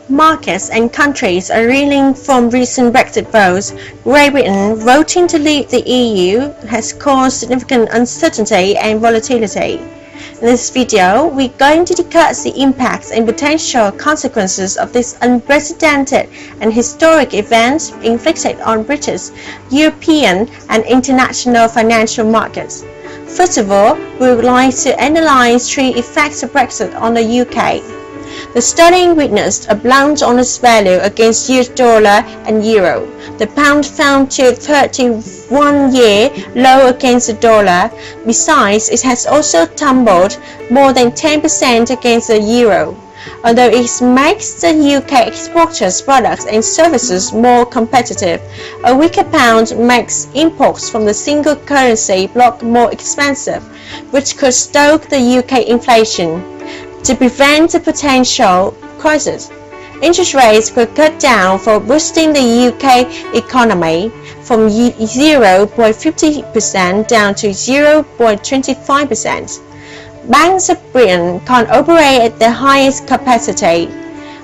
Markets and countries are reeling from recent Brexit votes. Great Britain voting to leave the EU has caused significant uncertainty and volatility. In this video, we're going to discuss the impacts and potential consequences of this unprecedented and historic event inflicted on British, European and international financial markets. First of all, we would like to analyze three effects of Brexit on the UK. The sterling witnessed a plunge on its value against US dollar and euro. The pound fell to 31-year low against the dollar. Besides, it has also tumbled more than 10% against the euro. Although it makes the UK exporters' products and services more competitive, a weaker pound makes imports from the single currency bloc more expensive, which could stoke the UK inflation. To prevent the potential crisis, interest rates were cut down for boosting the UK economy from 0.50% down to 0.25%. Banks of Britain can't operate at their highest capacity.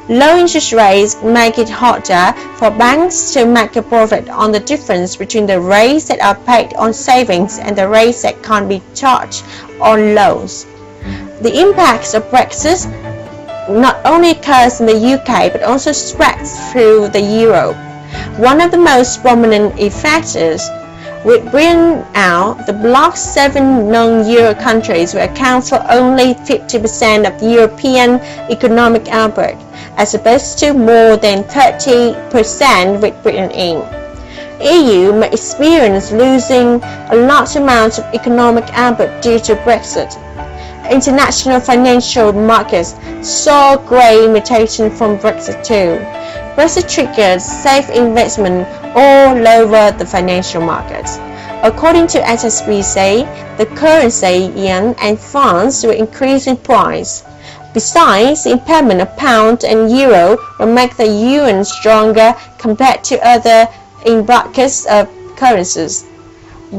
Low interest rates make it harder for banks to make a profit on the difference between the rates that are paid on savings and the rates that can't be charged on loans. The impacts of Brexit not only occurs in the UK but also spreads through the Europe. One of the most prominent effects is, with Britain out, the bloc's 7 non-Euro countries will account for only 50% of the European economic output, as opposed to more than 30% with Britain in. EU may experience losing a large amount of economic output due to Brexit. International financial markets saw great mutation from Brexit too. Brexit triggered safe investment all over the financial markets. According to HSBC, the currency yen and funds will increase in price. Besides, the impairment of pound and euro will make the yuan stronger compared to other in-brackets currencies.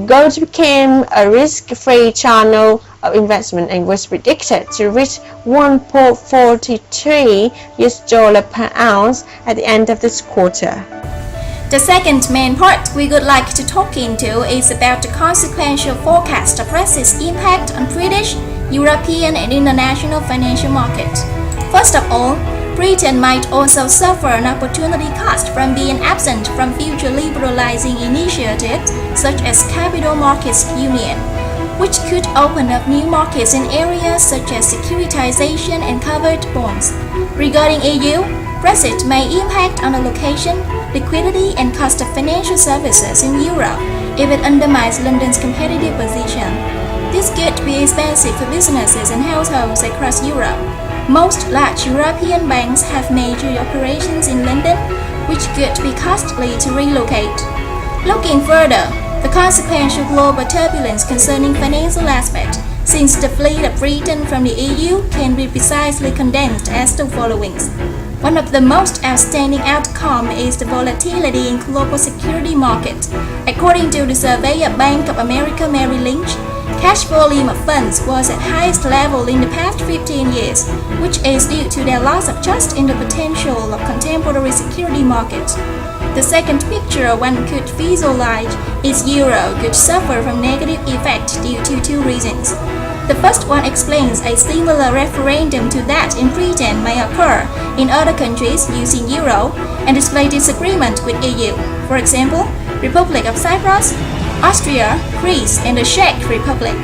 Gold became a risk-free channel of investment and was predicted to reach $1.43 per ounce at the end of this quarter. The second main part we would like to talk into is about the consequential forecast of Brexit's impact on British, European and international financial markets. First of all, Britain might also suffer an opportunity cost from being absent from future liberalizing initiatives such as Capital Markets Union, which could open up new markets in areas such as securitization and covered bonds. Regarding EU, Brexit may impact on the location, liquidity and cost of financial services in Europe if it undermines London's competitive position. This could be expensive for businesses and households across Europe. Most large European banks have major operations in London, which could be costly to relocate. Looking further, the consequential global turbulence concerning financial aspects, since the fleet of Britain from the EU can be precisely condensed as the following. One of the most outstanding outcomes is the volatility in global security markets. According to the survey of Bank of America Merrill Lynch, cash volume of funds was at highest level in the past 15 years, which is due to their loss of trust in the potential of contemporary security markets. The second picture one could visualize is euro could suffer from negative effect due to two reasons. The first one explains a similar referendum to that in Britain may occur in other countries using euro and display disagreement with EU. For example, Republic of Cyprus, Austria, Greece and the Czech Republic.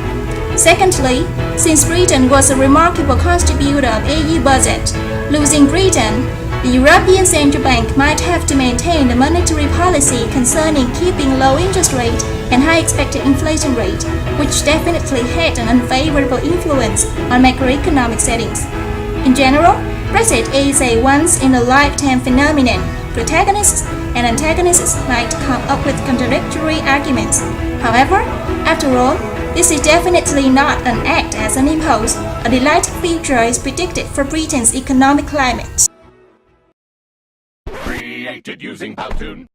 Secondly, since Britain was a remarkable contributor of EU budget, losing Britain, the European Central Bank might have to maintain a monetary policy concerning keeping low interest rate and high expected inflation rate, which definitely had an unfavorable influence on macroeconomic settings. In general, Brexit is a once-in-a-lifetime phenomenon. Protagonists and antagonists might come up with contradictory arguments. However, after all, this is definitely not an act as an impulse. A delightful future is predicted for Britain's economic climate. Created using Powtoon.